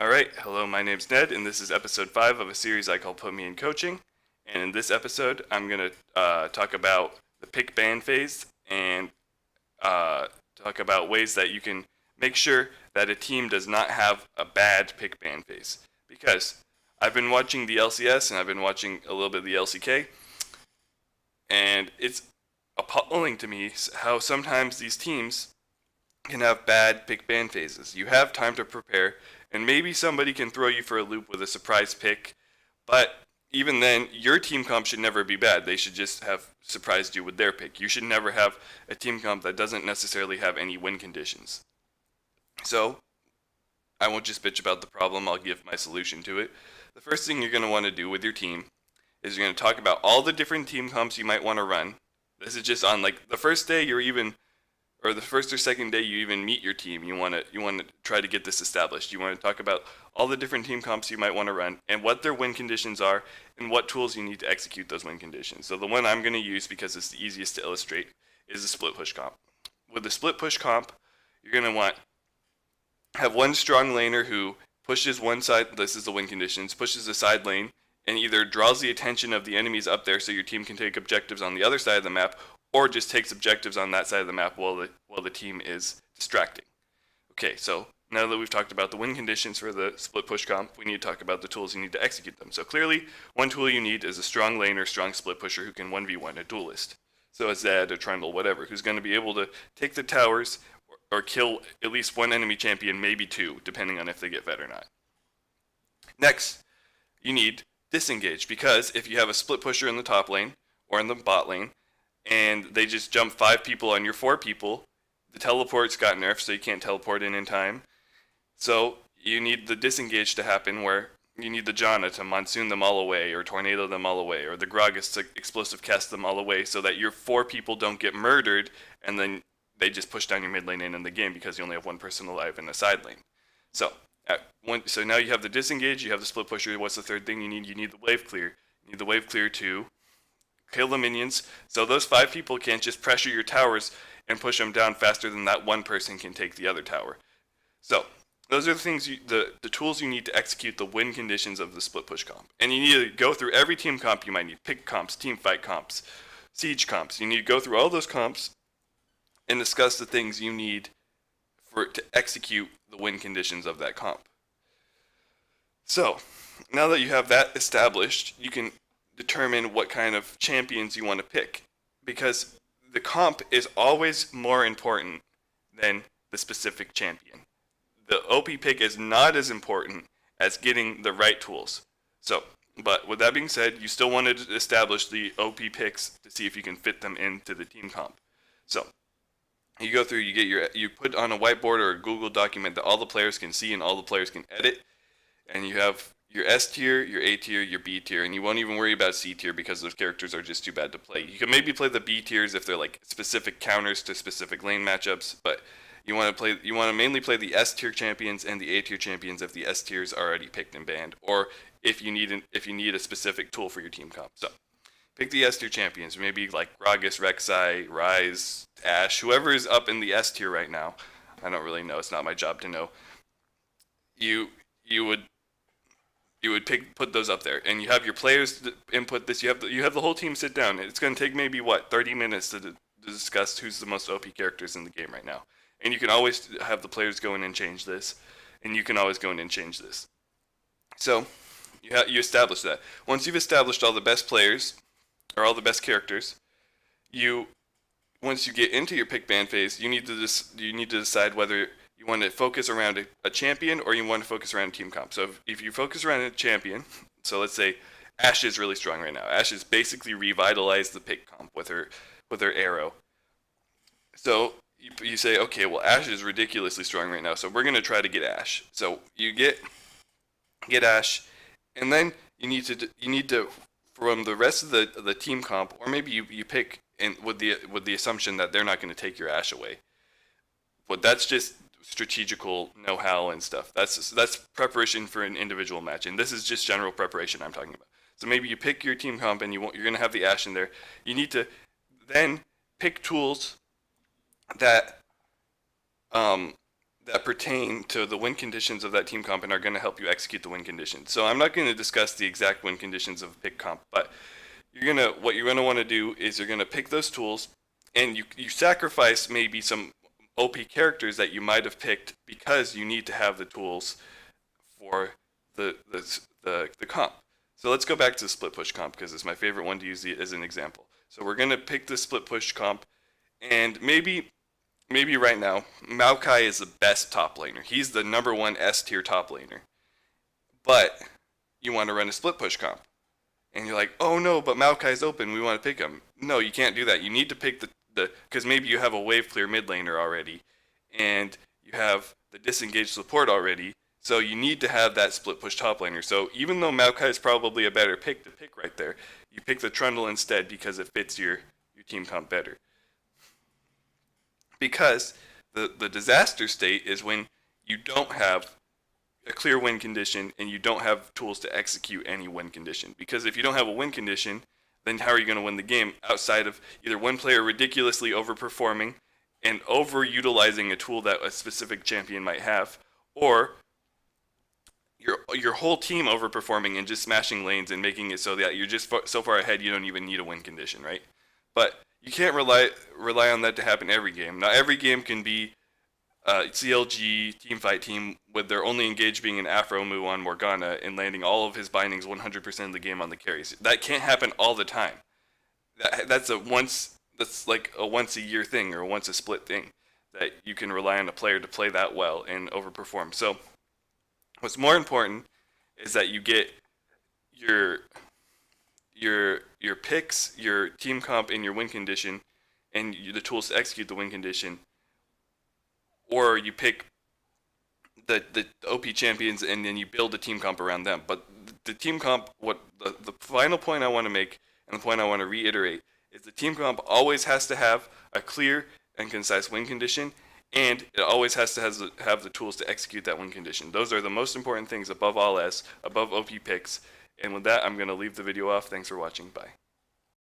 Alright, hello, my name's Ned, and this is episode 5 of a series I call Put Me in Coaching. And in this episode, I'm going to talk about the pick ban phase and talk about ways that you can make sure that a team does not have a bad pick ban phase. Because I've been watching the LCS and I've been watching a little bit of the LCK, and it's appalling to me how sometimes these teams can have bad pick ban phases. You have time to prepare, and maybe somebody can throw you for a loop with a surprise pick, but even then, your team comp should never be bad. They should just have surprised you with their pick. You should never have a team comp that doesn't necessarily have any win conditions. So, I won't just bitch about the problem, I'll give my solution to it. The first thing you're going to want to do with your team is you're going to talk about all the different team comps you might want to run. This is just on like the first day or the first or second day you even meet your team. You want to try to get this established. You want to talk about all the different team comps you might want to run and what their win conditions are and what tools you need to execute those win conditions. So the one I'm going to use, because it's the easiest to illustrate, is the split push comp. With the split push comp, you're going to have one strong laner who pushes one side, this is the win conditions, pushes the side lane and either draws the attention of the enemies up there so your team can take objectives on the other side of the map, or just takes objectives on that side of the map while the team is distracting. Okay, so now that we've talked about the win conditions for the split push comp, we need to talk about the tools you need to execute them. So clearly, one tool you need is a strong laner, strong split pusher who can 1v1 a duelist. So a Zed, a Trundle, whatever, who's going to be able to take the towers or kill at least one enemy champion, maybe two, depending on if they get fed or not. Next, you need disengage, because if you have a split pusher in the top lane or in the bot lane, and they just jump 5 people on your 4 people, the teleport's got nerfed, so you can't teleport in time. So you need the disengage to happen, where you need the Janna to monsoon them all away, or tornado them all away, or the Gragas to explosive cast them all away, so that your 4 people don't get murdered, and then they just push down your mid lane and end the game because you only have one person alive in the side lane. So now you have the disengage, you have the split pusher. What's the third thing you need? You need the wave clear. You need the wave clear to kill the minions, so those 5 people can't just pressure your towers and push them down faster than that one person can take the other tower. So those are the things, the tools you need to execute the win conditions of the split push comp. And you need to go through every team comp you might need: pick comps, team fight comps, siege comps. You need to go through all those comps and discuss the things you need to execute the win conditions of that comp. So now that you have that established, you can determine what kind of champions you want to pick, because the comp is always more important than the specific champion. The OP pick is not as important as getting the right tools. So, but with that being said, you still want to establish the OP picks to see if you can fit them into the team comp. So you go through, you put on a whiteboard or a Google document that all the players can see and all the players can edit, and you have your S tier, your A tier, your B tier, and you won't even worry about C tier because those characters are just too bad to play. You can maybe play the B tiers if they're like specific counters to specific lane matchups, but you want to mainly play the S tier champions and the A tier champions if the S tiers are already picked and banned, or if you need a specific tool for your team comp. So pick the S tier champions, maybe like Gragas, Rek'Sai, Ryze, Ashe, whoever is up in the S tier right now. I don't really know. It's not my job to know. You would put those up there, and you have your players input this. You have the whole team sit down. It's going to take maybe 30 minutes to discuss who's the most OP characters in the game right now. And you can always have the players go in and change this, and you can always go in and change this. So you establish that. Once you've established all the best players or all the best characters, once you get into your pick ban phase, you need to decide whether you want to focus around a champion or you want to focus around a team comp. So if you focus around a champion, so let's say Ashe is really strong right now. Ashe has basically revitalized the pick comp with her arrow. So you say, okay, well, Ashe is ridiculously strong right now, so we're going to try to get Ashe. So you get Ashe, and then you need to from the rest of the team comp, or maybe you pick with the assumption that they're not going to take your Ashe away. But that's just strategical know-how and stuff. That's preparation for an individual match, and this is just general preparation I'm talking about. So maybe you pick your team comp and you're going to have the Ashe in there. You need to then pick tools that that pertain to the win conditions of that team comp and are going to help you execute the win conditions. So I'm not going to discuss the exact win conditions of pick comp, but what you're gonna want to do is you're gonna pick those tools, and you sacrifice maybe some OP characters that you might have picked because you need to have the tools for the comp. So let's go back to the split push comp because it's my favorite one to use as an example. So we're gonna pick the split push comp, and maybe right now Maokai is the best top laner. He's the number one S tier top laner, but you want to run a split push comp. And you're like, oh no, but Maokai's open, we want to pick him. No, you can't do that. You need to pick because maybe you have a wave clear mid laner already, and you have the disengaged support already, so you need to have that split push top laner. So even though Maokai is probably a better pick to pick right there, you pick the Trundle instead because it fits your team comp better. Because the disaster state is when you don't have a clear win condition and you don't have tools to execute any win condition. Because if you don't have a win condition, then how are you going to win the game outside of either one player ridiculously overperforming and overutilizing a tool that a specific champion might have, or your whole team overperforming and just smashing lanes and making it so that you're just so far ahead you don't even need a win condition, right? But you can't rely on that to happen every game. Not every game can be CLG teamfight team with their only engage being an Afro move on Morgana and landing all of his bindings 100% of the game on the carries. That can't happen all the time. That's like a once a year thing or a once a split thing that you can rely on a player to play that well and overperform. So what's more important is that you get your picks, your team comp, and your win condition, and the tools to execute the win condition, or you pick the OP champions and then you build a team comp around them. But the team comp, the final point I want to make and the point I want to reiterate is the team comp always has to have a clear and concise win condition, and it always has to have the tools to execute that win condition. Those are the most important things above all else, above OP picks. And with that, I'm going to leave the video off. Thanks for watching. Bye.